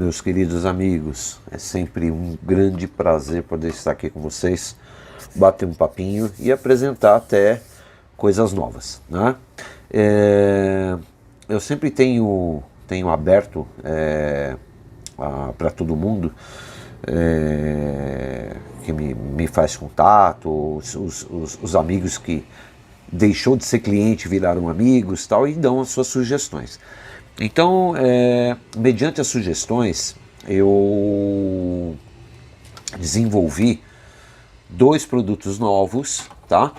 meus queridos amigos, é sempre um grande prazer poder estar aqui com vocês, bater um papinho e apresentar até coisas novas, né? Eu sempre tenho aberto para todo mundo que me faz contato, os amigos que deixou de ser cliente viraram amigos tal, e dão as suas sugestões. Então, mediante as sugestões, eu desenvolvi 2 produtos novos, tá?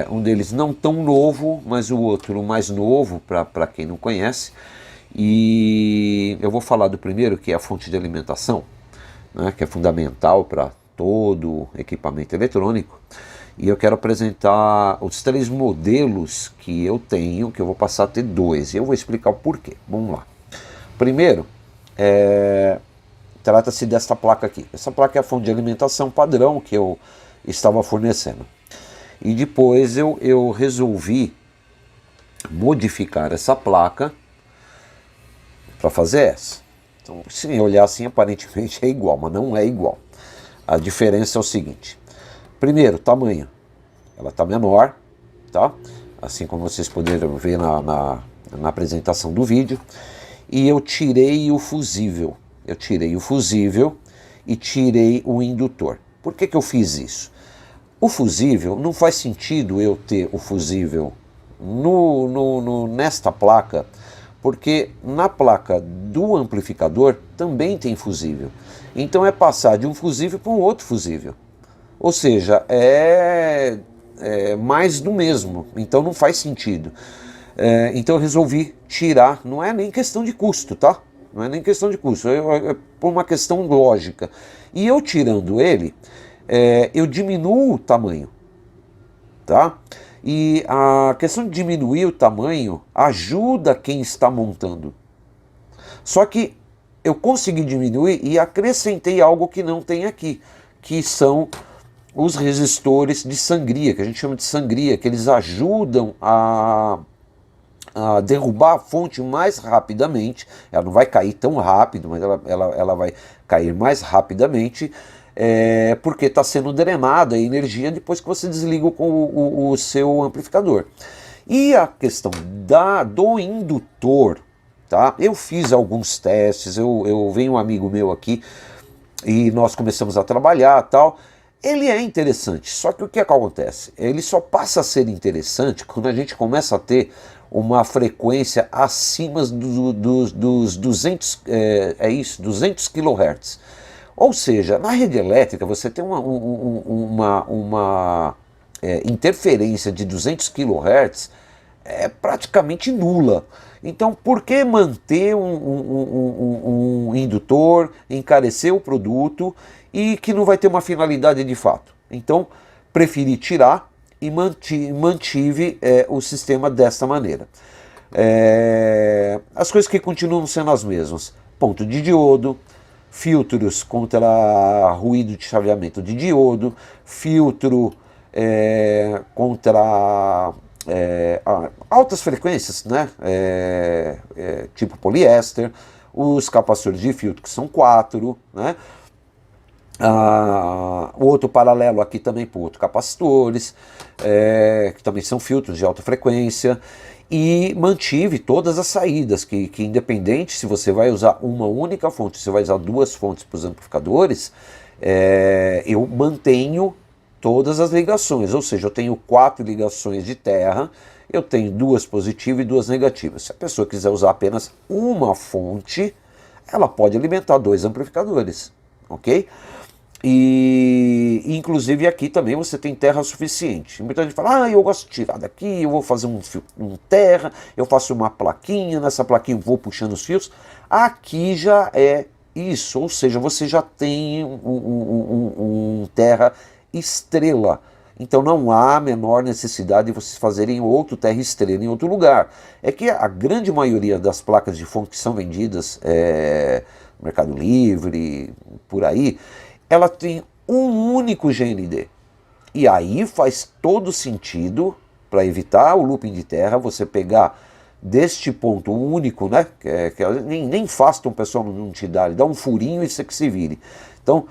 Um deles não tão novo, mas o outro mais novo, para quem não conhece. E eu vou falar do primeiro, que é a fonte de alimentação, né, que é fundamental para todo equipamento eletrônico. E eu quero apresentar os 3 modelos que eu tenho, que eu vou passar a ter 2. E eu vou explicar o porquê. Vamos lá. Primeiro, trata-se desta placa aqui. Essa placa é a fonte de alimentação padrão que eu estava fornecendo. E depois eu resolvi modificar essa placa para fazer essa. Então, se olhar assim, aparentemente é igual, mas não é igual. A diferença é o seguinte. Primeiro, tamanho. Ela está menor, tá? Assim como vocês poderam ver na apresentação do vídeo. E eu tirei o fusível. Eu tirei o fusível e tirei o indutor. Por que eu fiz isso? O fusível, não faz sentido eu ter o fusível nesta placa, porque na placa do amplificador também tem fusível. Então é passar de um fusível para um outro fusível. Ou seja, é mais do mesmo, então não faz sentido. Então eu resolvi tirar, não é nem questão de custo, tá? Não é nem questão de custo, é por uma questão lógica. E eu tirando ele, eu diminuo o tamanho, tá? E a questão de diminuir o tamanho ajuda quem está montando. Só que eu consegui diminuir e acrescentei algo que não tem aqui, que são os resistores de sangria, que a gente chama de sangria, que eles ajudam a derrubar a fonte mais rapidamente. Ela não vai cair tão rápido, mas ela vai cair mais rapidamente, porque está sendo drenada a energia depois que você desliga o seu amplificador. E a questão do indutor, tá? Eu fiz alguns testes, eu venho um amigo meu aqui e nós começamos a trabalhar tal. Ele é interessante, só que o que acontece? Ele só passa a ser interessante quando a gente começa a ter uma frequência acima dos 200, 200 kHz. Ou seja, na rede elétrica você tem uma interferência de 200 kHz praticamente nula. Então, por que manter um indutor, encarecer o produto e que não vai ter uma finalidade de fato? Então, preferi tirar e mantive o sistema desta maneira. As coisas que continuam sendo as mesmas. Ponto de diodo, filtros contra ruído de chaveamento de diodo, filtro contra altas frequências, né? Tipo poliéster, os capacitores de filtro que são 4, né? O outro paralelo aqui também para outros capacitores, que também são filtros de alta frequência, e mantive todas as saídas, que independente se você vai usar uma única fonte, se você vai usar 2 fontes para os amplificadores, eu mantenho todas as ligações, ou seja, eu tenho 4 ligações de terra, eu tenho 2 positivas e 2 negativas. Se a pessoa quiser usar apenas uma fonte, ela pode alimentar 2 amplificadores, ok? E inclusive aqui também você tem terra suficiente. Muita gente fala, eu gosto de tirar daqui, eu vou fazer um terra, eu faço uma plaquinha, nessa plaquinha eu vou puxando os fios. Aqui já é isso, ou seja, você já tem um terra estrela. Então não há a menor necessidade de vocês fazerem outro terra estrela em outro lugar. É que a grande maioria das placas de fonte que são vendidas no Mercado Livre, por aí, ela tem um único GND. E aí faz todo sentido, para evitar o looping de terra, você pegar deste ponto único, né? Nem Faston o pessoal não te dá, ele dá um furinho e você que se vire. Então,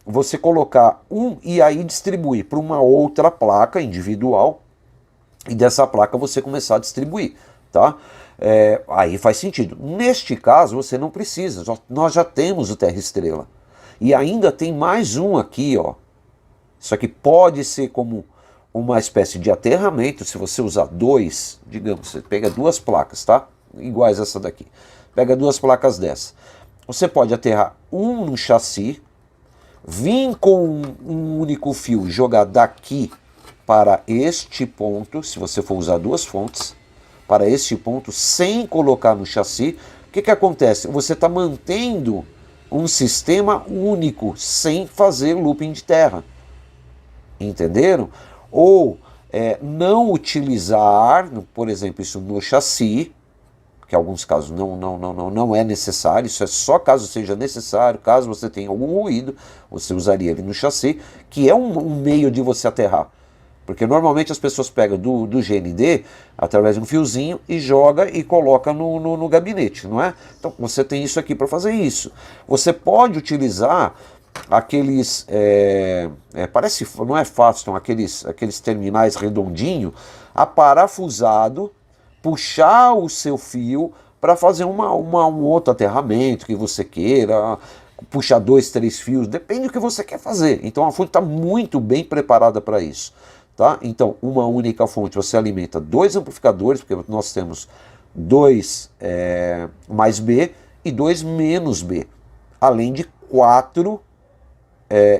você colocar e aí distribuir para uma outra placa individual e dessa placa você começar a distribuir, tá? Aí faz sentido. Neste caso você não precisa, nós já temos o Terra Estrela. E ainda tem mais um aqui, ó. Isso aqui pode ser como uma espécie de aterramento, se você usar dois, digamos, você pega duas placas, tá? Iguais essa daqui. Pega duas placas dessa. Você pode aterrar um no chassi, vir com um único fio, jogar daqui para este ponto, se você for usar duas fontes, para este ponto, sem colocar no chassi. O que acontece? Você está mantendo um sistema único, sem fazer looping de terra. Entenderam? Ou não utilizar, por exemplo, isso no chassi, que em alguns casos não é necessário, isso é só caso seja necessário, caso você tenha algum ruído, você usaria ele no chassi, que é um meio de você aterrar. Porque normalmente as pessoas pegam do GND através de um fiozinho e joga e coloca no gabinete, não é? Então você tem isso aqui para fazer isso. Você pode utilizar aqueles, parece, não é Faston, aqueles terminais redondinhos, aparafusado, puxar o seu fio para fazer um outro aterramento que você queira, puxar 2, 3 fios, depende do que você quer fazer. Então a fonte está muito bem preparada para isso, tá? Então uma única fonte você alimenta 2 amplificadores, porque nós temos 2 mais B e 2 menos B, além de 4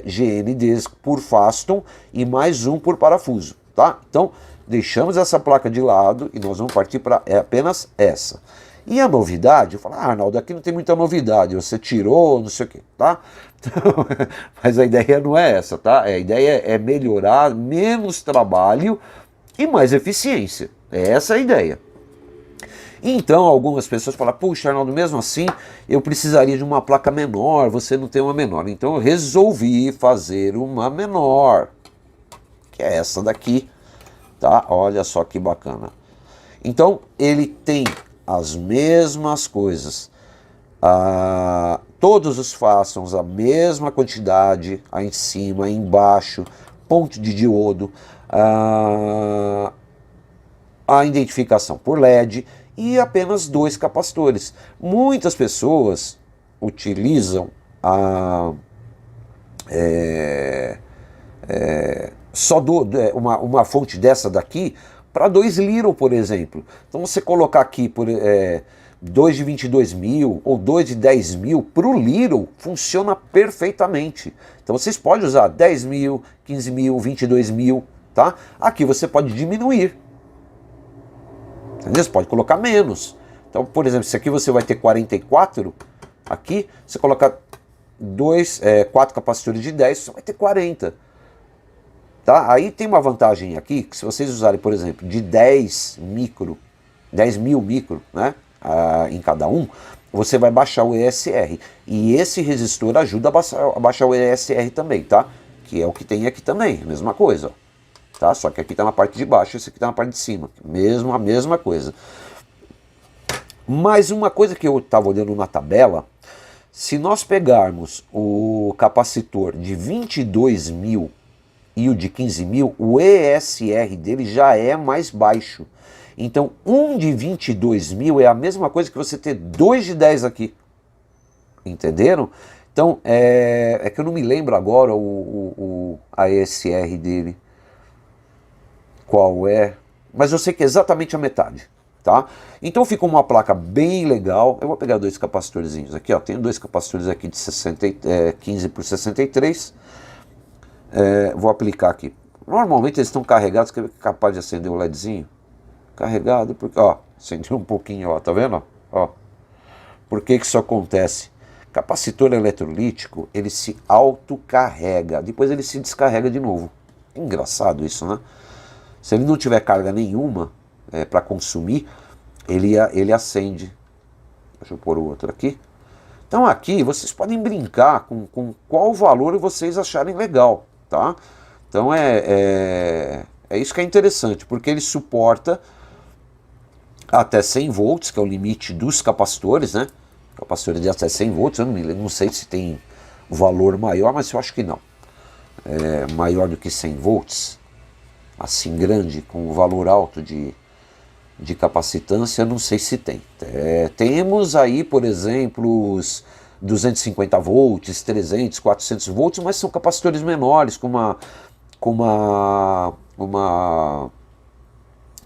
GNDs por Faston e mais um por parafuso, tá? Então deixamos essa placa de lado e nós vamos partir para apenas essa. E a novidade, eu falo, Arnaldo, aqui não tem muita novidade, você tirou, não sei o que, tá? Então, mas a ideia não é essa, tá? A ideia é melhorar, menos trabalho e mais eficiência. É essa a ideia. Então algumas pessoas falam, puxa, Arnaldo, mesmo assim eu precisaria de uma placa menor, você não tem uma menor. Então eu resolvi fazer uma menor, que é essa daqui, tá? Olha só que bacana. Então ele tem as mesmas coisas, todos os Fastons a mesma quantidade, aí em cima, aí embaixo, ponto de diodo, a identificação por LED e apenas 2 capacitores. Muitas pessoas utilizam só uma fonte dessa daqui para 2 Little, por exemplo. Então você colocar aqui 2 de 22 mil ou 2 de 10 mil para o Little funciona perfeitamente. Então vocês podem usar 10 mil, 15 mil, 22 mil, tá? Aqui você pode diminuir. Entendeu? Você pode colocar menos. Então, por exemplo, se aqui você vai ter 44, aqui você coloca 4 capacitores de 10, você vai ter 40. Tá? Aí tem uma vantagem aqui, que se vocês usarem, por exemplo, de 10 mil micro, né, em cada um, você vai baixar o ESR. E esse resistor ajuda a baixar o ESR também, tá? Que é o que tem aqui também, a mesma coisa, ó. Tá? Só que aqui está na parte de baixo, esse aqui está na parte de cima. A mesma coisa. Mas uma coisa que eu estava olhando na tabela, se nós pegarmos o capacitor de 22 mil e o de 15 mil, o ESR dele já é mais baixo. Então, um de 22 mil é a mesma coisa que você ter 2 de 10 aqui. Entenderam? Então, é que eu não me lembro agora a ESR dele. Qual é? Mas eu sei que é exatamente a metade, tá? Então fica uma placa bem legal. Eu vou pegar 2 capacitorzinhos aqui, ó. Tenho 2 capacitores aqui de 15 por 63. Vou aplicar aqui. Normalmente eles estão carregados, que é capaz de acender o LEDzinho. Carregado, porque, ó, acendeu um pouquinho, ó, tá vendo? Ó. Por que isso acontece? Capacitor eletrolítico, ele se autocarrega, depois ele se descarrega de novo. Engraçado isso, né? Se ele não tiver carga nenhuma para consumir, ele acende. Deixa eu pôr o outro aqui. Então aqui vocês podem brincar com qual valor vocês acharem legal, tá? Então é isso que é interessante, porque ele suporta até 100 volts, que é o limite dos capacitores, né? Capacitores de até 100 volts, eu não sei se tem valor maior, mas eu acho que não. É maior do que 100 volts, assim grande, com valor alto de capacitância, não sei se tem. Temos aí, por exemplo, os 250 volts, 300, 400 volts, mas são capacitores menores, com uma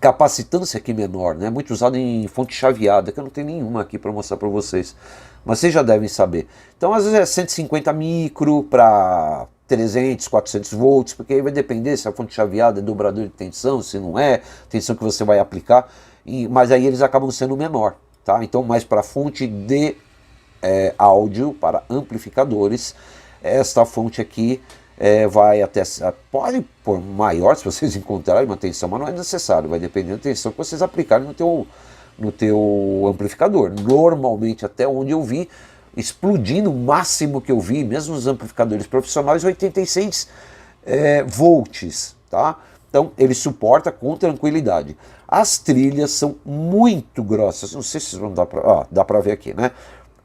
capacitância aqui menor, né? Muito usado em fonte chaveada, que eu não tenho nenhuma aqui para mostrar para vocês, mas vocês já devem saber. Então, às vezes é 150 micro para 300, 400 volts, porque aí vai depender se a fonte chaveada é dobrador de tensão, se não é, tensão que você vai aplicar, mas aí eles acabam sendo menor, tá? Então, mais para fonte de áudio, para amplificadores, esta fonte aqui vai até, pode pôr maior se vocês encontrarem uma tensão, mas não é necessário, vai depender da tensão que vocês aplicarem no teu amplificador. Normalmente, até onde eu vi, explodindo, o máximo que eu vi, mesmo nos amplificadores profissionais, 86 volts, tá? Então ele suporta com tranquilidade. As trilhas são muito grossas, não sei se vocês vão dar para, dá para ver aqui, né?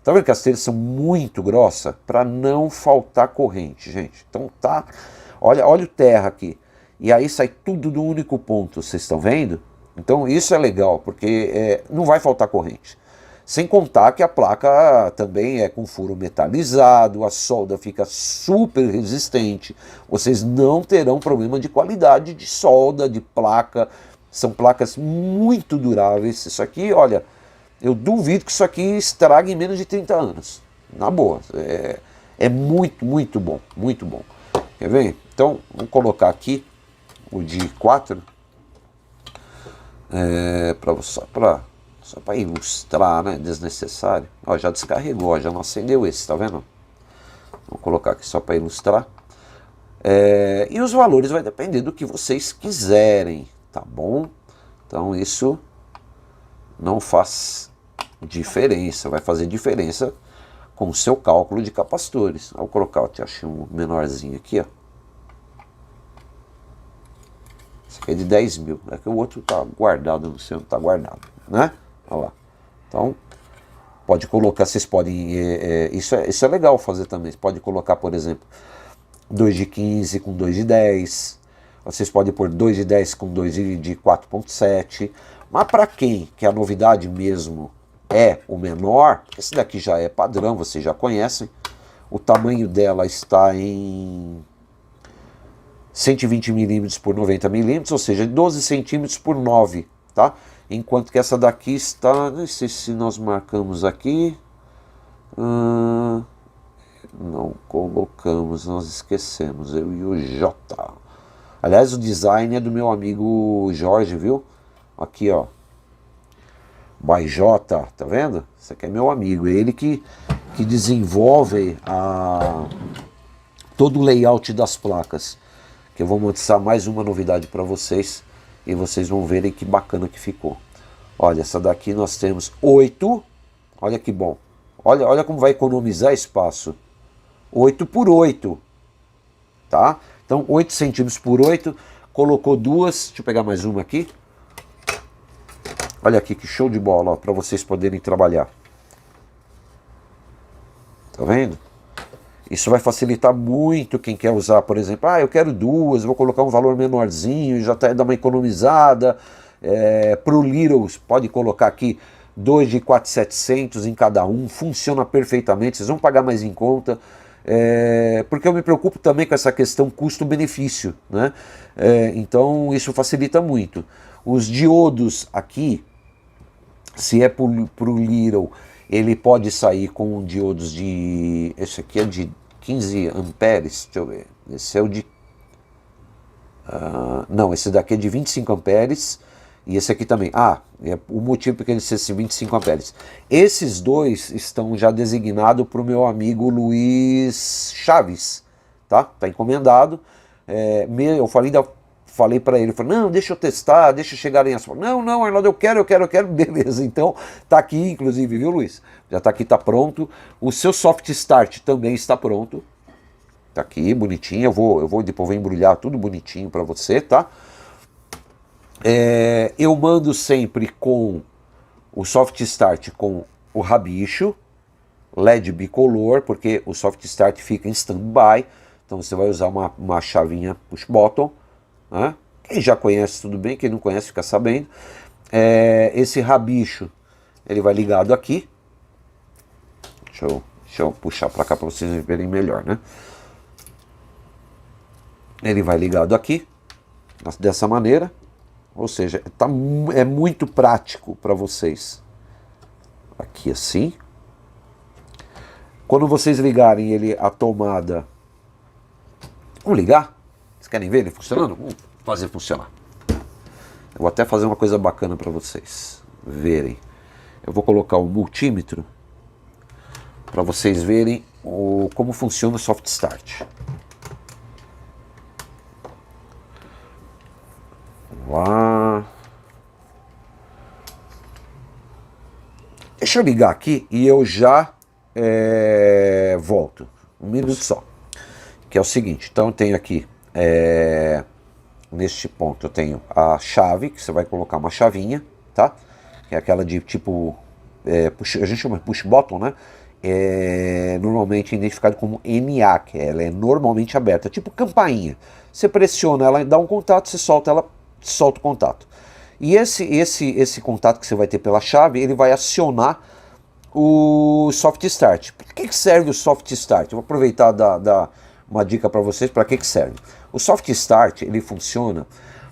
Tá vendo que as trilhas são muito grossas para não faltar corrente, gente. Então tá, olha o terra aqui. E aí sai tudo do único ponto, vocês estão vendo? Então isso é legal, porque não vai faltar corrente. Sem contar que a placa também é com furo metalizado, a solda fica super resistente. Vocês não terão problema de qualidade de solda, de placa. São placas muito duráveis. Isso aqui, olha, eu duvido que isso aqui estrague em menos de 30 anos. Na boa. É muito, muito bom. Muito bom. Quer ver? Então, vamos colocar aqui o de 4. Só para ilustrar, né? Desnecessário. Ó, já descarregou, ó, já não acendeu esse, tá vendo? Vou colocar aqui só para ilustrar. E os valores vai depender do que vocês quiserem, tá bom? Então isso não faz diferença, vai fazer diferença com o seu cálculo de capacitores. Vou colocar, eu achei um menorzinho aqui, ó. Esse aqui é de 10 mil, é que o outro tá guardado, não sei onde tá guardado, né? Olha lá. Então, pode colocar, vocês podem, isso é legal fazer também, você pode colocar, por exemplo, 2 de 15 com 2 de 10, vocês podem pôr 2 de 10 com 2 de 4.7, mas para quem que a novidade mesmo é o menor, esse daqui já é padrão, vocês já conhecem, o tamanho dela está em 120 milímetros por 90 milímetros, ou seja, 12 centímetros por 9, tá? Enquanto que essa daqui está, não sei se nós marcamos aqui, não colocamos, nós esquecemos, eu e o J. Aliás, o design é do meu amigo Jorge, viu? Aqui, ó, by J, tá vendo? Esse aqui é meu amigo, ele que desenvolve todo o layout das placas. Que eu vou mostrar mais uma novidade para vocês e vocês vão verem que bacana que ficou. Olha, essa daqui nós temos 8, olha que bom, olha como vai economizar espaço, 8 por 8, tá? Então 8 centímetros por 8, colocou duas, deixa eu pegar mais uma aqui, olha aqui que show de bola, para vocês poderem trabalhar, tá vendo? Isso vai facilitar muito quem quer usar, por exemplo, eu quero duas, vou colocar um valor menorzinho, já dá uma economizada. Para o Little, pode colocar aqui 2 de 4.700 em cada um, funciona perfeitamente, vocês vão pagar mais em conta, porque eu me preocupo também com essa questão custo-benefício, né? Então isso facilita muito. Os diodos aqui, se é para o Little, ele pode sair com diodos de... Esse aqui é de 15 amperes, deixa eu ver. Esse é o de... não, esse daqui é de 25 amperes. E esse aqui também. É o motivo porque ele ser 25 amperes. Esses dois estão já designados para o meu amigo Luiz Chaves. Tá encomendado. Eu falei para ele, não, deixa eu testar, deixa eu chegar em asfalto. Não, Arnaldo, eu quero, beleza. Então, tá aqui, inclusive, viu, Luiz? Já tá aqui, tá pronto. O seu soft start também está pronto. Tá aqui, bonitinho. Depois vou embrulhar tudo bonitinho para você, tá? Eu mando sempre com o soft start com o rabicho, LED bicolor, porque o soft start fica em standby, então você vai usar uma chavinha push button, né? Quem já conhece tudo bem, quem não conhece fica sabendo. Esse rabicho, ele vai ligado aqui. Deixa eu puxar para cá para vocês verem melhor, né? Ele vai ligado aqui, dessa maneira, ou seja, é muito prático para vocês. Aqui assim. Quando vocês ligarem a tomada... Vamos ligar? Vocês querem ver ele funcionando? Vamos fazer funcionar. Eu vou até fazer uma coisa bacana para vocês verem. Eu vou colocar o multímetro para vocês verem como funciona o soft start. Vamos lá. Deixa eu ligar aqui e eu já volto. Um minuto só. Que é o seguinte, então eu tenho aqui, neste ponto eu tenho a chave, que você vai colocar uma chavinha, tá? Que é aquela de tipo, a gente chama de push button, né? Normalmente identificado como NA, que ela é normalmente aberta, tipo campainha. Você pressiona ela, dá um contato, você solta ela, solta o contato. E esse contato que você vai ter pela chave, ele vai acionar o soft start. Para que serve o soft start? Eu vou aproveitar dar uma dica para vocês para que serve. O soft start, ele funciona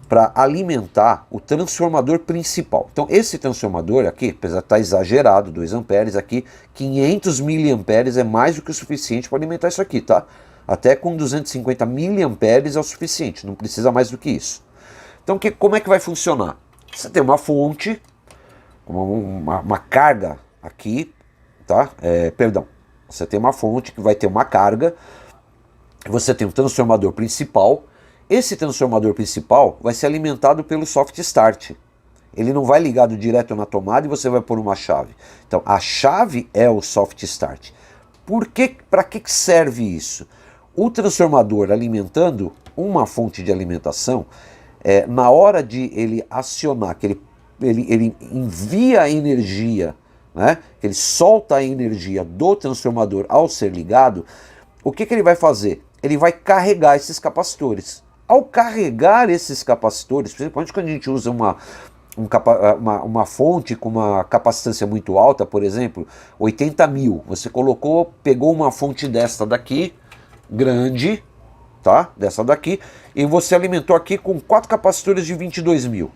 para alimentar o transformador principal. Então esse transformador aqui, apesar de estar exagerado, 2 amperes, aqui 500 miliamperes é mais do que o suficiente para alimentar isso aqui, tá? Até com 250 miliamperes é o suficiente, não precisa mais do que isso. Então como é que vai funcionar? Você tem uma fonte, uma carga aqui, tá? Perdão, você tem uma fonte que vai ter uma carga, você tem um transformador principal, esse transformador principal vai ser alimentado pelo soft start. Ele não vai ligado direto na tomada e você vai pôr uma chave. Então a chave é o soft start. Para que serve isso? O transformador alimentando uma fonte de alimentação, na hora de ele acionar, que ele envia a energia, né? Ele solta a energia do transformador ao ser ligado, o que ele vai fazer? Ele vai carregar esses capacitores. Ao carregar esses capacitores, principalmente quando a gente usa uma fonte com uma capacitância muito alta, por exemplo, 80 mil, você pegou uma fonte desta daqui, grande, tá? Dessa daqui, e você alimentou aqui com 4 capacitores de 22 mil.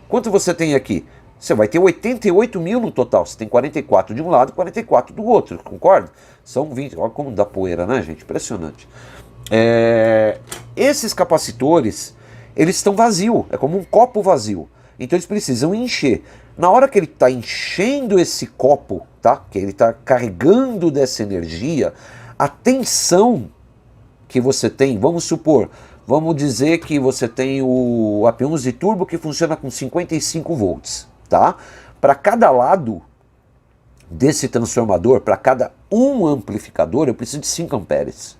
Quanto você tem aqui? Você vai ter 88 mil no total. Você tem 44 de um lado e 44 do outro, concorda? São 20. Olha como dá poeira, né, gente? Impressionante. Esses capacitores, eles estão vazios. É como um copo vazio. Então eles precisam encher. Na hora que ele está enchendo esse copo, tá? Que ele está carregando dessa energia, a tensão que você tem, vamos dizer que você tem o AP11 Turbo que funciona com 55 volts, tá? Para cada lado desse transformador, para cada um amplificador, eu preciso de 5 amperes,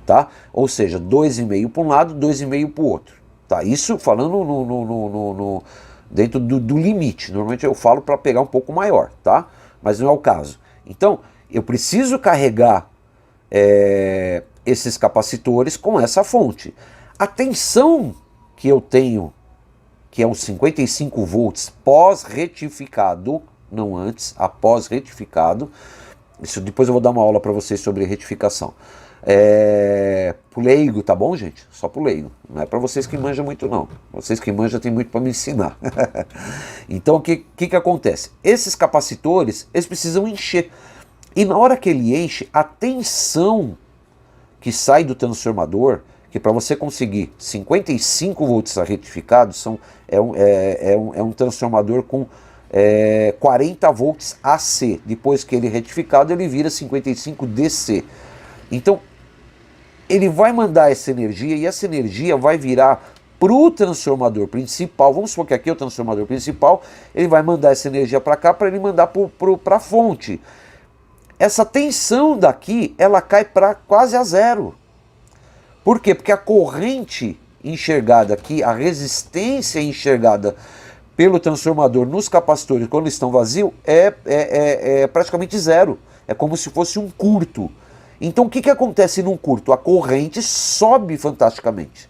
tá? Ou seja, 2,5 para um lado, 2,5 para o outro, tá? Isso falando dentro do limite. Normalmente eu falo para pegar um pouco maior, tá? Mas não é o caso. Então, eu preciso carregar esses capacitores com essa fonte. A tensão que eu tenho, que é os 55 volts pós-retificado, não antes, após retificado, isso depois eu vou dar uma aula para vocês sobre retificação. Pro leigo, tá bom, gente? Só pro leigo, não é para vocês que manjam muito não. Vocês que manjam tem muito para me ensinar. Então o que acontece? Esses capacitores, eles precisam encher. E na hora que ele enche, a tensão que sai do transformador, que para você conseguir 55 volts retificados, é um transformador com 40 volts AC. Depois que ele é retificado, ele vira 55 DC. Então, ele vai mandar essa energia e essa energia vai virar para o transformador principal. Vamos supor que aqui é o transformador principal, ele vai mandar essa energia para cá para ele mandar para a fonte. Essa tensão daqui, ela cai para quase a zero. Por quê? Porque a corrente enxergada aqui, a resistência enxergada pelo transformador nos capacitores quando estão vazios é praticamente zero. É como se fosse um curto. Então o que acontece num curto? A corrente sobe fantasticamente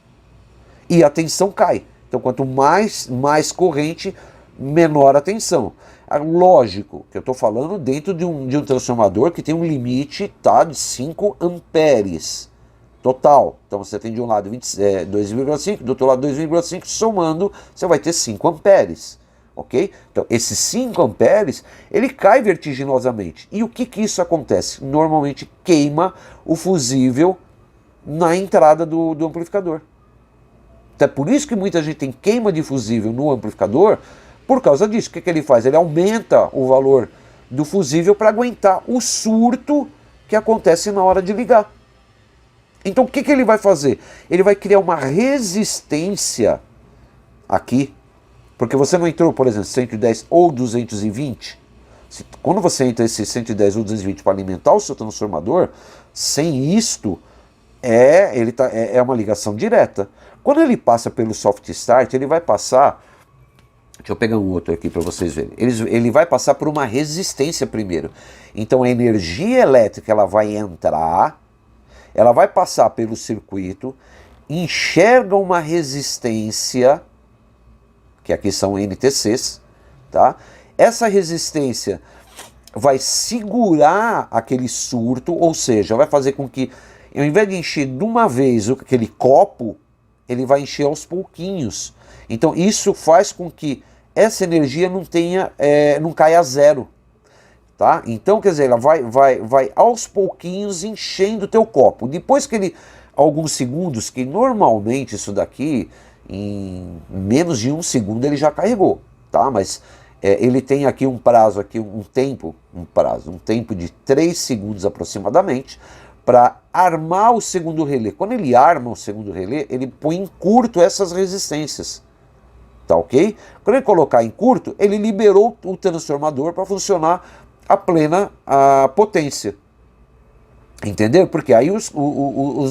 e a tensão cai. Então quanto mais corrente, menor a tensão. Lógico que eu estou falando dentro de um transformador que tem um limite, tá, de 5 amperes total. Então você tem de um lado 2,5, do outro lado 2,5, somando você vai ter 5 amperes. Ok? Então esses 5 amperes, ele cai vertiginosamente. E o que isso acontece? Normalmente queima o fusível na entrada do amplificador. Então é por isso que muita gente tem queima de fusível no amplificador, por causa disso. O que ele faz? Ele aumenta o valor do fusível para aguentar o surto que acontece na hora de ligar. Então o que ele vai fazer? Ele vai criar uma resistência aqui, porque você não entrou, por exemplo, 110 ou 220. Quando você entra esse 110 ou 220 para alimentar o seu transformador, sem isto, é uma ligação direta. Quando ele passa pelo soft start, ele vai passar... Deixa eu pegar um outro aqui para vocês verem. Ele vai passar por uma resistência primeiro. Então a energia elétrica ela vai entrar, ela vai passar pelo circuito, enxerga uma resistência, que aqui são NTCs, tá? Essa resistência vai segurar aquele surto, ou seja, vai fazer com que, ao invés de encher de uma vez aquele copo, ele vai encher aos pouquinhos. Então isso faz com que essa energia não caia a zero, tá? Então, quer dizer, ela vai aos pouquinhos enchendo o teu copo. Depois que alguns segundos, que normalmente isso daqui, em menos de um segundo ele já carregou, tá? Mas ele tem aqui um prazo, um tempo de 3 segundos aproximadamente, para armar o segundo relé. Quando ele arma o segundo relé, ele põe em curto essas resistências. Tá ok? Quando ele colocar em curto, ele liberou o transformador para funcionar a plena potência. Entendeu? Porque aí os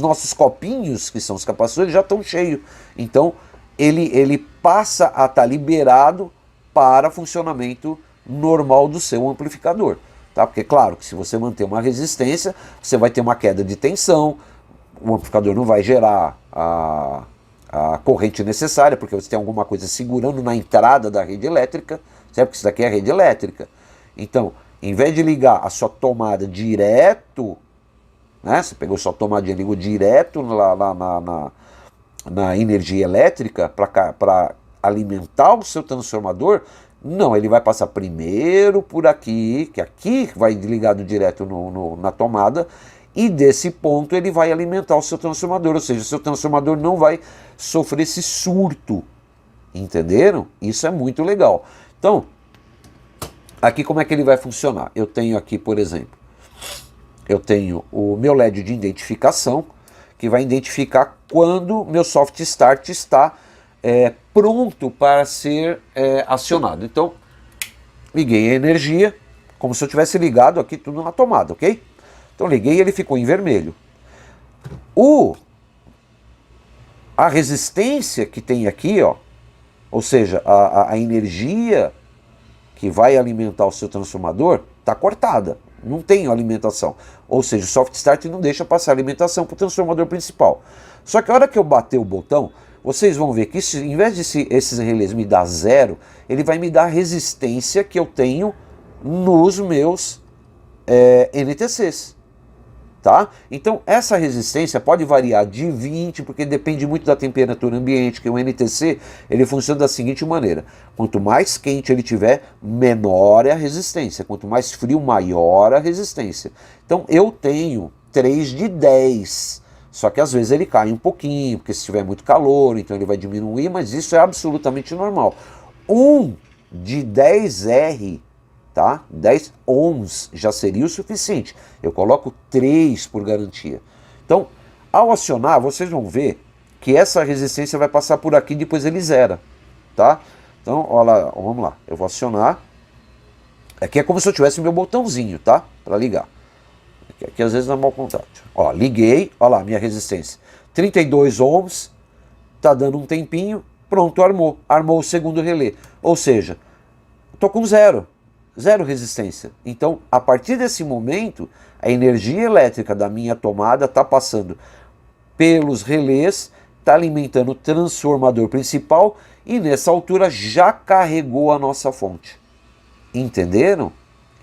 nossos copinhos, que são os capacitores, já estão cheios. Então ele passa a estar liberado para funcionamento normal do seu amplificador. Tá? Porque claro que se você manter uma resistência, você vai ter uma queda de tensão, o amplificador não vai gerar a corrente necessária, porque você tem alguma coisa segurando na entrada da rede elétrica, certo? Porque isso daqui é rede elétrica. Então, em vez de ligar a sua tomada direto, né? Você pegou sua tomadinha e ligou direto na energia elétrica para alimentar o seu transformador, não, ele vai passar primeiro por aqui, que aqui vai ligado direto na tomada, e desse ponto ele vai alimentar o seu transformador, ou seja, o seu transformador não vai sofrer esse surto, entenderam? Isso é muito legal. Então, aqui como é que ele vai funcionar? Eu tenho aqui, por exemplo, eu tenho o meu LED de identificação, que vai identificar quando meu soft start está pronto para ser acionado. Então, liguei a energia, como se eu tivesse ligado aqui tudo na tomada, ok? Então liguei e ele ficou em vermelho. A resistência que tem aqui, ó, ou seja, a energia que vai alimentar o seu transformador está cortada, não tem alimentação. Ou seja, o soft start não deixa passar alimentação para o transformador principal. Só que a hora que eu bater o botão, vocês vão ver que em vez de esses relés me dar zero, ele vai me dar a resistência que eu tenho nos meus NTCs. Tá? Então essa resistência pode variar de 20, porque depende muito da temperatura ambiente, que o NTC ele funciona da seguinte maneira: quanto mais quente ele tiver, menor é a resistência, quanto mais frio, maior a resistência. Então eu tenho 3 de 10, só que às vezes ele cai um pouquinho, porque se tiver muito calor, então ele vai diminuir, mas isso é absolutamente normal. 1 de 10R, tá? 10 ohms já seria o suficiente. Eu coloco 3 por garantia. Então, ao acionar, vocês vão ver que essa resistência vai passar por aqui e depois ele zera, tá? Então, olha lá, vamos lá. Eu vou acionar. Aqui é como se eu tivesse meu botãozinho, tá? Para ligar. Aqui às vezes dá mau contato. Liguei, olha lá, minha resistência. 32 ohms, tá dando um tempinho, Pronto, armou o segundo relé. Ou seja, estou com zero resistência. Então, a partir desse momento, a energia elétrica da minha tomada está passando pelos relés, está alimentando o transformador principal e nessa altura já carregou a nossa fonte. Entenderam?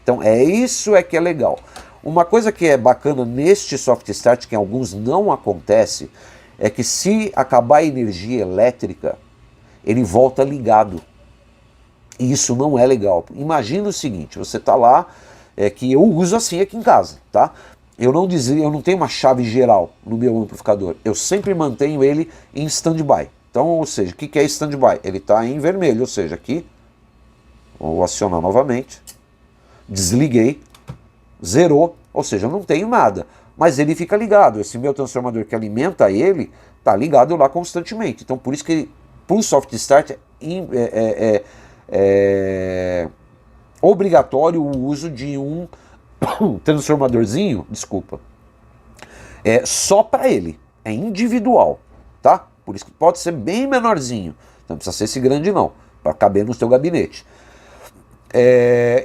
Então isso é que é legal. Uma coisa que é bacana neste soft start, que em alguns não acontece, é que se acabar a energia elétrica, ele volta ligado. E isso não é legal. Imagina o seguinte, você está lá, que eu uso assim aqui em casa, tá? Eu não tenho uma chave geral no meu amplificador. Eu sempre mantenho ele em stand-by. Então, ou seja, o que é stand-by? Ele está em vermelho, ou seja, aqui, vou acionar novamente, desliguei, zerou, ou seja, eu não tenho nada, mas ele fica ligado. Esse meu transformador que alimenta ele, está ligado lá constantemente. Então, por isso que para o soft start é obrigatório o uso de um transformadorzinho, desculpa, só para ele, é individual, tá? Por isso que pode ser bem menorzinho, não precisa ser esse grande não, para caber no seu gabinete.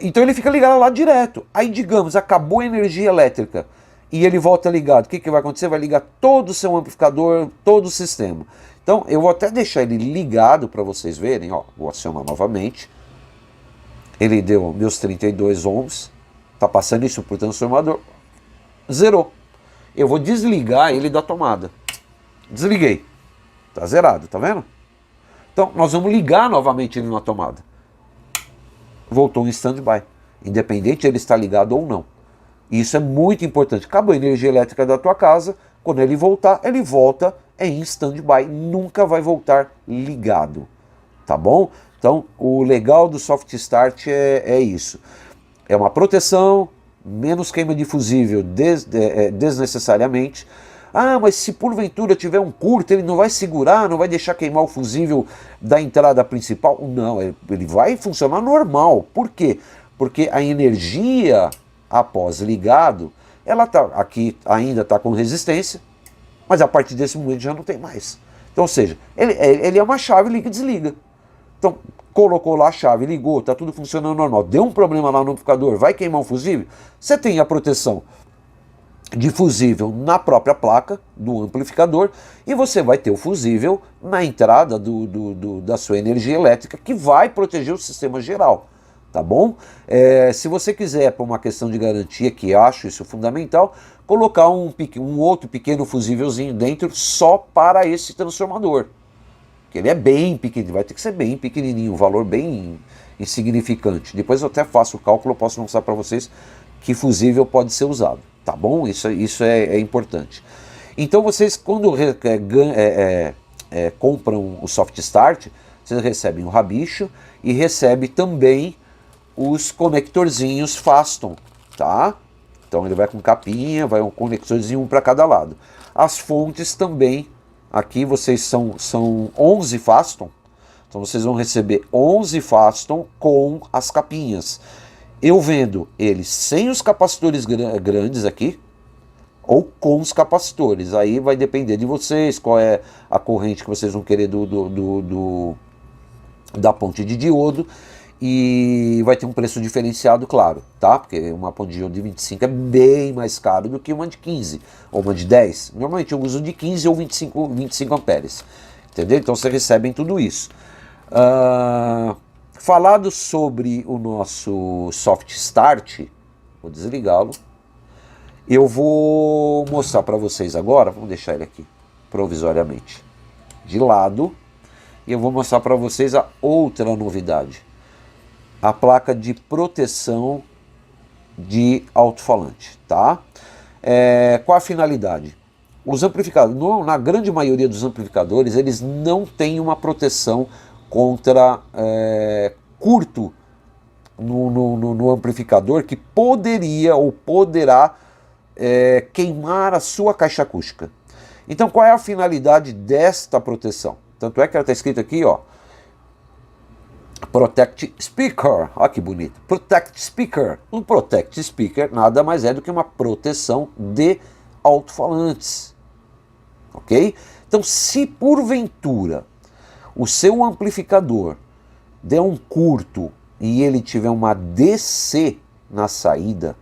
Então ele fica ligado lá direto. Aí digamos, acabou a energia elétrica e ele volta ligado, o que vai acontecer? Vai ligar todo o seu amplificador, todo o sistema. Então eu vou até deixar ele ligado para vocês verem, ó, vou acionar novamente. Ele deu meus 32 ohms, tá passando isso para o transformador, zerou. Eu vou desligar ele da tomada. Desliguei. Tá zerado, tá vendo? Então nós vamos ligar novamente ele na tomada. Voltou em stand-by, independente de ele estar ligado ou não. Isso é muito importante. Acabou a energia elétrica da tua casa, quando ele voltar, ele volta em stand-by, nunca vai voltar ligado, tá bom? Então, o legal do soft start é isso. É uma proteção, menos queima de fusível desnecessariamente. Ah, mas se porventura tiver um curto, ele não vai segurar, não vai deixar queimar o fusível da entrada principal? Não, ele vai funcionar normal. Por quê? Porque a energia após ligado, ela tá, aqui ainda está com resistência, mas a partir desse momento já não tem mais. Então, ou seja, ele é uma chave, liga e desliga. Então, colocou lá a chave, ligou, está tudo funcionando normal. Deu um problema lá no amplificador, vai queimar o fusível? Você tem a proteção de fusível na própria placa do amplificador e você vai ter o fusível na entrada da sua energia elétrica, que vai proteger o sistema geral, tá bom? Se você quiser, por uma questão de garantia, que acho isso fundamental, colocar um outro pequeno fusívelzinho dentro só para esse transformador, que ele é bem pequenininho, vai ter que ser bem pequenininho, um valor bem insignificante. Depois eu até faço o cálculo, eu posso mostrar para vocês que fusível pode ser usado. Tá bom? Isso é importante. Então vocês, quando compram o soft start, vocês recebem o rabicho e recebem também os conectorzinhos Faston, tá? Então ele vai com capinha, vai um conectorzinho, um para cada lado. As fontes também, aqui vocês são 11 Faston, então vocês vão receber 11 Faston com as capinhas. Eu vendo ele sem os capacitores grandes aqui, ou com os capacitores. Aí vai depender de vocês, qual é a corrente que vocês vão querer da ponte de diodo. E vai ter um preço diferenciado, claro, tá? Porque uma ponte de diodo de 25 é bem mais caro do que uma de 15, ou uma de 10. Normalmente eu uso de 15 ou 25 amperes. Entendeu? Então vocês recebem tudo isso. Falado sobre o nosso soft start, vou desligá-lo, eu vou mostrar para vocês agora, vamos deixar ele aqui provisoriamente de lado, e eu vou mostrar para vocês a outra novidade, a placa de proteção de alto-falante, tá? Qual a finalidade? Os amplificadores, na grande maioria dos amplificadores, eles não têm uma proteção contra curto no amplificador que poderia ou poderá queimar a sua caixa acústica. Então qual é a finalidade desta proteção? Tanto é que ela está escrito aqui, ó, Protect Speaker, olha que bonito, Protect Speaker. Um Protect Speaker nada mais é do que uma proteção de alto-falantes, ok? Então se porventura o seu amplificador der um curto e ele tiver uma DC na saída,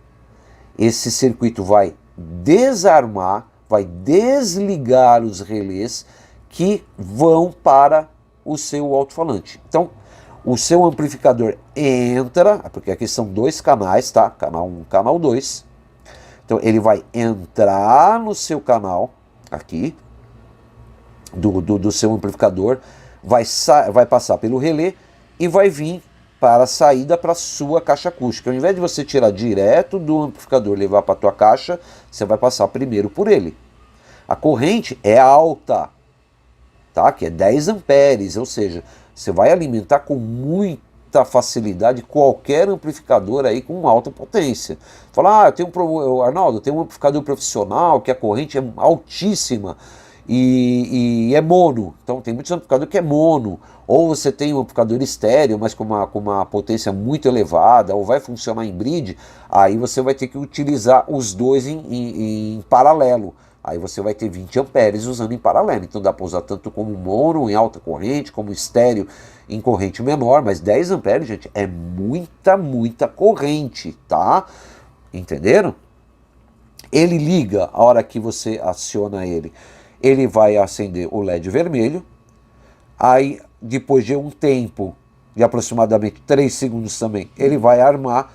esse circuito vai desarmar, vai desligar os relés que vão para o seu alto-falante. Então, o seu amplificador entra, porque aqui são dois canais, tá? Canal 1, canal 2. Então, ele vai entrar no seu canal, aqui, do seu amplificador, vai passar pelo relé e vai vir para a saída para a sua caixa acústica. Ao invés de você tirar direto do amplificador e levar para a tua caixa, você vai passar primeiro por ele. A corrente é alta, tá? Que é 10 amperes, ou seja, você vai alimentar com muita facilidade qualquer amplificador aí com alta potência. Fala, Arnaldo, tem um amplificador profissional que a corrente é altíssima e é mono. Então tem muitos amplificadores que é mono. Ou você tem um amplificador estéreo, mas com uma potência muito elevada, ou vai funcionar em bridge, aí você vai ter que utilizar os dois em paralelo. Aí você vai ter 20 amperes usando em paralelo. Então dá para usar tanto como mono em alta corrente, como estéreo em corrente menor. Mas 10 amperes, gente, é muita corrente, tá? Entenderam? Ele liga, a hora que você aciona ele, ele vai acender o LED vermelho. Aí, depois de um tempo, de aproximadamente 3 segundos também, ele vai armar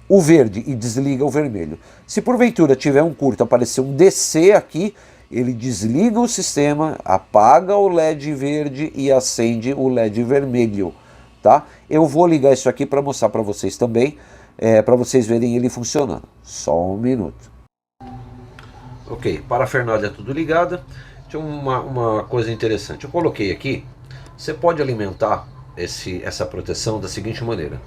o verde e desliga o vermelho. Se porventura tiver um curto, aparecer um DC aqui, ele desliga o sistema, apaga o LED verde e acende o LED vermelho, tá? Eu vou ligar isso aqui para mostrar para vocês também, para vocês verem ele funcionando. Só um minuto. Ok, parafernália tudo ligada. Tinha uma coisa interessante. Eu coloquei aqui, você pode alimentar essa proteção da seguinte maneira: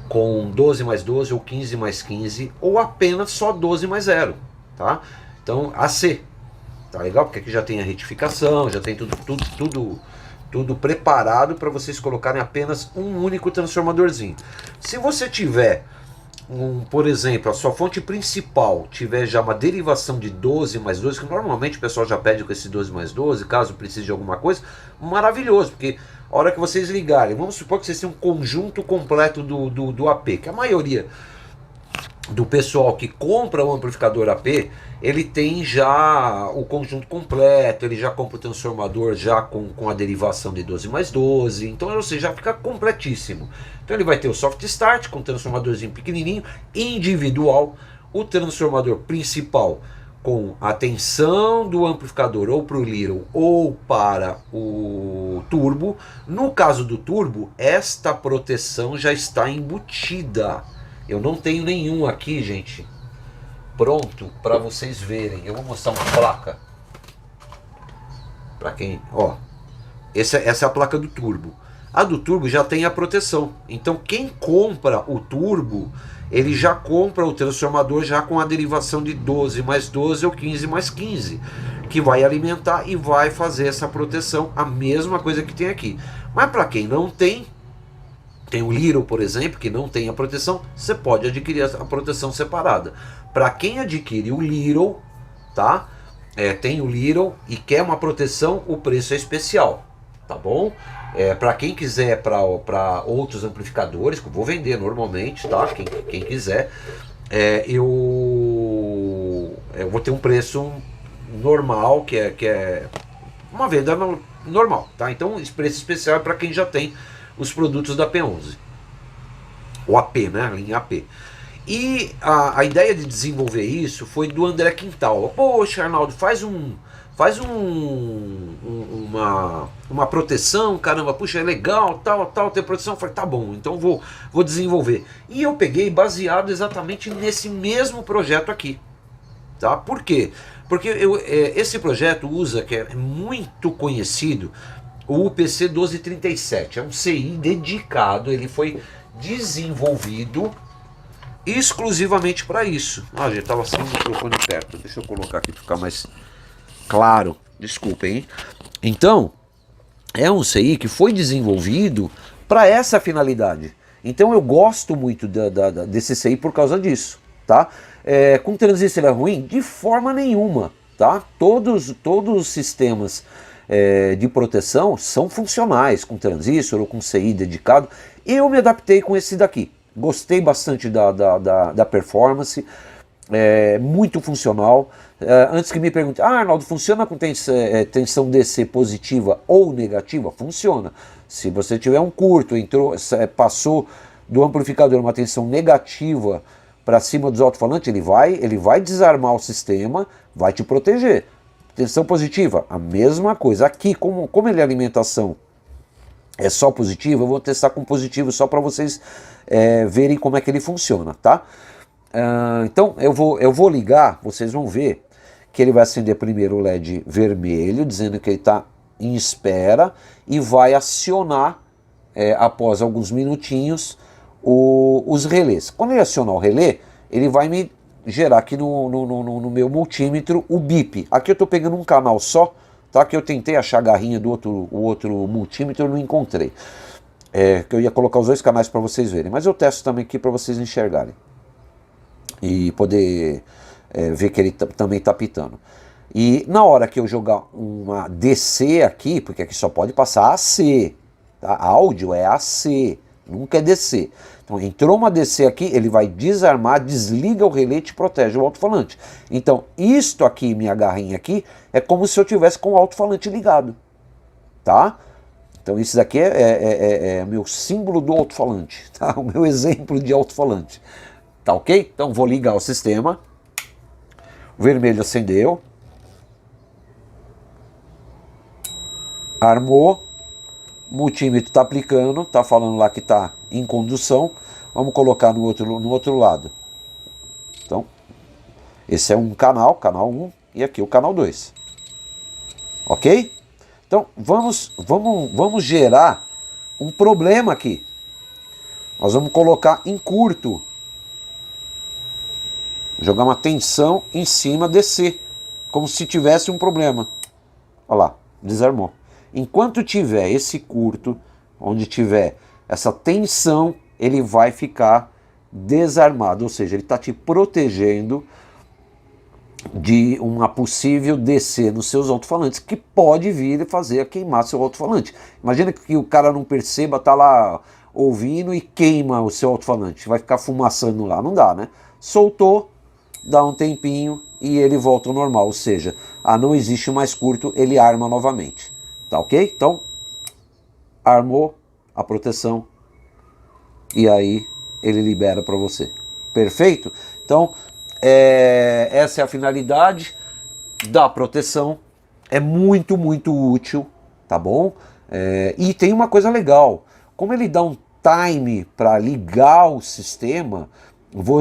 com 12 mais 12 ou 15 mais 15, ou apenas só 12 mais 0, tá? Então, AC, tá legal? Porque aqui já tem a retificação, já tem tudo preparado para vocês colocarem apenas um único transformadorzinho. Se você tiver, por exemplo, a sua fonte principal tiver já uma derivação de 12 mais 12, que normalmente o pessoal já pede com esse 12 mais 12, caso precise de alguma coisa, maravilhoso, porque a hora que vocês ligarem, vamos supor que vocês tenham um conjunto completo do AP, que a maioria do pessoal que compra o amplificador AP, ele tem já o conjunto completo, ele já compra o transformador já com a derivação de 12 mais 12, então ou seja, já fica completíssimo. Então ele vai ter o soft start com o transformadorzinho pequenininho, individual, o transformador principal com a tensão do amplificador ou para o Little ou para o turbo. No caso do turbo, esta proteção já está embutida. Eu não tenho nenhum aqui, gente, pronto para vocês verem. Eu vou mostrar uma placa para quem, ó, essa é a placa do turbo. A do turbo já tem a proteção. Então quem compra o turbo, ele já compra o transformador já com a derivação de 12 mais 12 ou 15 mais 15, que vai alimentar e vai fazer essa proteção, a mesma coisa que tem aqui. Mas para quem não tem o Little, por exemplo, que não tem a proteção, você pode adquirir a proteção separada. Para quem adquire o Little, tá? Tem o Little e quer uma proteção, o preço é especial, tá bom? Para quem quiser, para outros amplificadores, que eu vou vender normalmente, tá? Quem quiser, eu vou ter um preço normal, que é uma venda normal, tá? Então esse preço especial é para quem já tem os produtos da P11, o AP, né? A linha AP. E a ideia de desenvolver isso foi do André Quintal. Poxa, Arnaldo, faz uma proteção, caramba, puxa, é legal, tal, ter proteção. Eu falei, tá bom, então vou desenvolver. E eu peguei baseado exatamente nesse mesmo projeto aqui, tá? Por quê? Porque esse projeto usa, que é muito conhecido, o UPC 1237. É um CI dedicado, ele foi desenvolvido exclusivamente para isso. Ah, gente, estava sem o microfone perto. Deixa eu colocar aqui para ficar mais claro. Desculpem, hein? Então, é um CI que foi desenvolvido para essa finalidade. Então eu gosto muito desse CI por causa disso, tá? Com transistor é ruim? De forma nenhuma, tá? Todos os sistemas de proteção são funcionais, com transistor ou com CI dedicado. Eu me adaptei com esse daqui. Gostei bastante da performance, muito funcional. Antes que me perguntem, Arnaldo, funciona com tensão DC positiva ou negativa? Funciona. Se você tiver um curto, passou do amplificador uma tensão negativa para cima dos alto-falantes, ele vai desarmar o sistema, vai te proteger. Tensão positiva, a mesma coisa. Aqui, como ele é alimentação é só positivo, eu vou testar com positivo só para vocês verem como é que ele funciona, tá? Então eu vou ligar, vocês vão ver que ele vai acender primeiro o LED vermelho, dizendo que ele está em espera, e vai acionar, após alguns minutinhos, os relés. Quando ele acionar o relé, ele vai me gerar aqui no meu multímetro o bip. Aqui eu estou pegando um canal só, tá? Que eu tentei achar a garrinha do outro multímetro, eu não encontrei. Que eu ia colocar os dois canais para vocês verem, mas eu testo também aqui para vocês enxergarem e poder ver que ele também está pitando. E na hora que eu jogar uma DC aqui, porque aqui só pode passar AC, tá? Áudio é AC, nunca é DC. Então entrou uma DC aqui, ele vai desarmar, desliga o relé e te protege o alto-falante. Então isto aqui, minha garrinha aqui, é como se eu tivesse com o alto-falante ligado, tá? Então isso daqui é meu símbolo do alto-falante, tá? O meu exemplo de alto-falante, tá ok? Então vou ligar o sistema, o vermelho acendeu, armou, o multímetro está aplicando, está falando lá que está em condução. Vamos colocar no outro lado. Então, esse é um canal 1, e aqui o canal 2. Ok? Então, vamos gerar um problema aqui. Nós vamos colocar em curto. Jogar uma tensão em cima, descer. Como se tivesse um problema. Olha lá, desarmou. Enquanto tiver esse curto, onde tiver essa tensão, ele vai ficar desarmado, ou seja, ele está te protegendo de uma possível DC nos seus alto-falantes, que pode vir e fazer a queimar seu alto-falante. Imagina que o cara não perceba, tá lá ouvindo e queima o seu alto-falante, vai ficar fumaçando lá, não dá, né? Soltou, dá um tempinho e ele volta ao normal, ou seja, não existe mais curto, ele arma novamente. Tá ok? Então, armou a proteção e aí ele libera para você. Perfeito? Então, essa é a finalidade da proteção. É muito, muito útil, tá bom? E tem uma coisa legal. Como ele dá um time para ligar o sistema,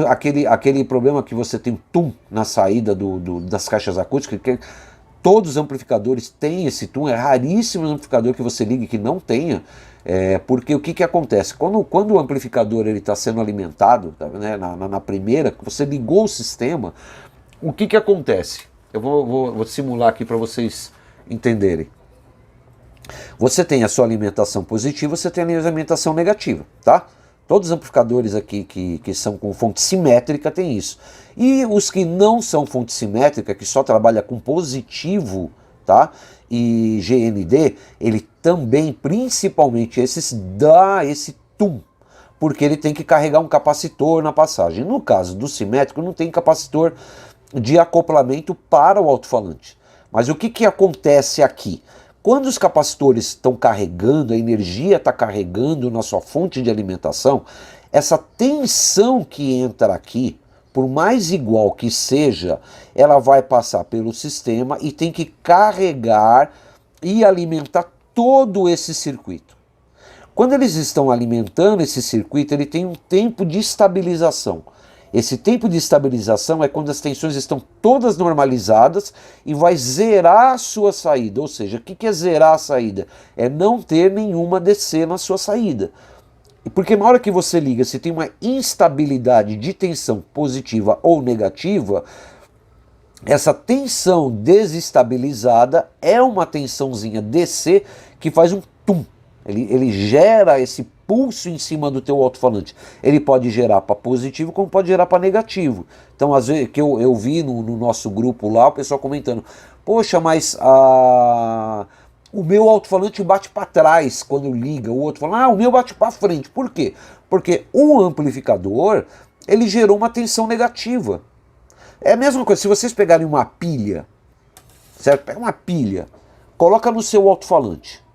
aquele problema que você tem um tum na saída das caixas acústicas, que todos os amplificadores têm esse tum, é raríssimo o amplificador que você ligue que não tenha, porque o que acontece? Quando o amplificador está sendo alimentado, né, na primeira, que você ligou o sistema, o que acontece? Eu vou simular aqui para vocês entenderem. Você tem a sua alimentação positiva, você tem a alimentação negativa, tá? Todos os amplificadores aqui que são com fonte simétrica têm isso. E os que não são fonte simétrica, que só trabalha com positivo, tá? E GND, ele também, principalmente esses, dá esse tum, porque ele tem que carregar um capacitor na passagem. No caso do simétrico, não tem capacitor de acoplamento para o alto-falante. Mas o que acontece aqui? Quando os capacitores estão carregando, a energia está carregando na sua fonte de alimentação, essa tensão que entra aqui, por mais igual que seja, ela vai passar pelo sistema e tem que carregar e alimentar todo esse circuito. Quando eles estão alimentando esse circuito, ele tem um tempo de estabilização. Esse tempo de estabilização é quando as tensões estão todas normalizadas e vai zerar a sua saída. Ou seja, o que é zerar a saída? É não ter nenhuma DC na sua saída. Porque na hora que você liga, se tem uma instabilidade de tensão positiva ou negativa, essa tensão desestabilizada é uma tensãozinha DC que faz um tum. Ele gera esse pulso em cima do teu alto-falante. Ele pode gerar para positivo como pode gerar para negativo. Então, às vezes, que eu vi no nosso grupo lá, o pessoal comentando, poxa, mas o meu alto-falante bate para trás quando liga, o outro fala, o meu bate para frente. Por quê? Porque o amplificador, ele gerou uma tensão negativa. É a mesma coisa, se vocês pegarem uma pilha, certo? Pega uma pilha, coloca no seu alto-falante.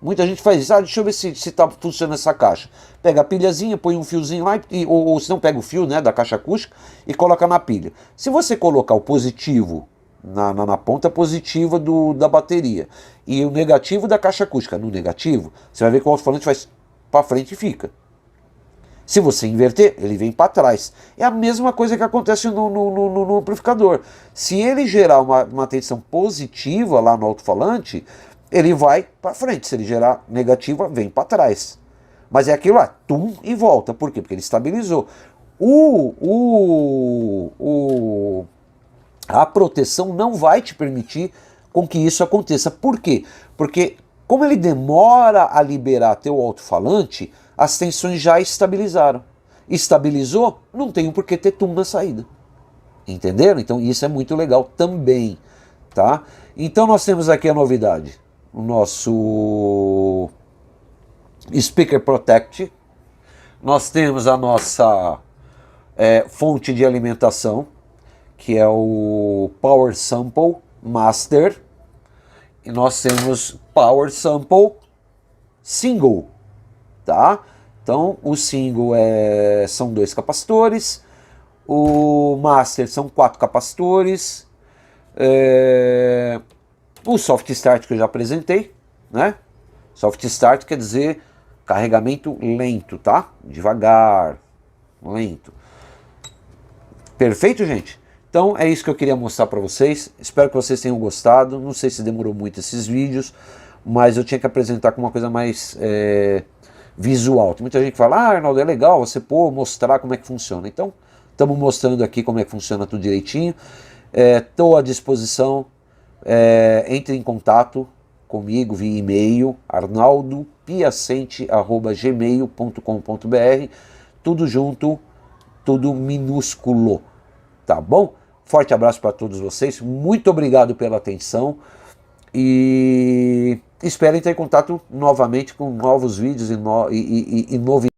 Muita gente faz isso, deixa eu ver se tá funcionando essa caixa. Pega a pilhazinha, põe um fiozinho lá, ou se não pega o fio, né, da caixa acústica e coloca na pilha. Se você colocar o positivo na ponta positiva da bateria e o negativo da caixa acústica no negativo, você vai ver que o alto-falante vai para frente e fica. Se você inverter, ele vem para trás. É a mesma coisa que acontece no amplificador. Se ele gerar uma tensão positiva lá no alto-falante, ele vai para frente. Se ele gerar negativa, vem para trás. Mas é aquilo lá, tum e volta. Por quê? Porque ele estabilizou. A proteção não vai te permitir com que isso aconteça. Por quê? Porque como ele demora a liberar teu alto-falante, as tensões já estabilizaram. Estabilizou, não tem por que ter tum na saída. Entenderam? Então isso é muito legal também, tá? Então nós temos aqui a novidade. O nosso Speaker Protect. Nós temos a nossa fonte de alimentação, que é o Power Sample Master. E nós temos Power Sample Single, tá? Então o single são 2 capacitores, o master são 4 capacitores, o soft start que eu já apresentei, né? Soft start quer dizer carregamento lento, tá? Devagar, lento. Perfeito, gente? Então é isso que eu queria mostrar para vocês. Espero que vocês tenham gostado. Não sei se demorou muito esses vídeos, mas eu tinha que apresentar com uma coisa mais visual. Tem muita gente que fala, Arnaldo, é legal você mostrar como é que funciona. Então, estamos mostrando aqui como é que funciona tudo direitinho. Estou à disposição. Entre em contato comigo via e-mail, arnaldopiacente@gmail.com.br, tudo junto, tudo minúsculo, tá bom? Forte abraço para todos vocês, muito obrigado pela atenção e espero entrar em contato novamente com novos vídeos e novidades.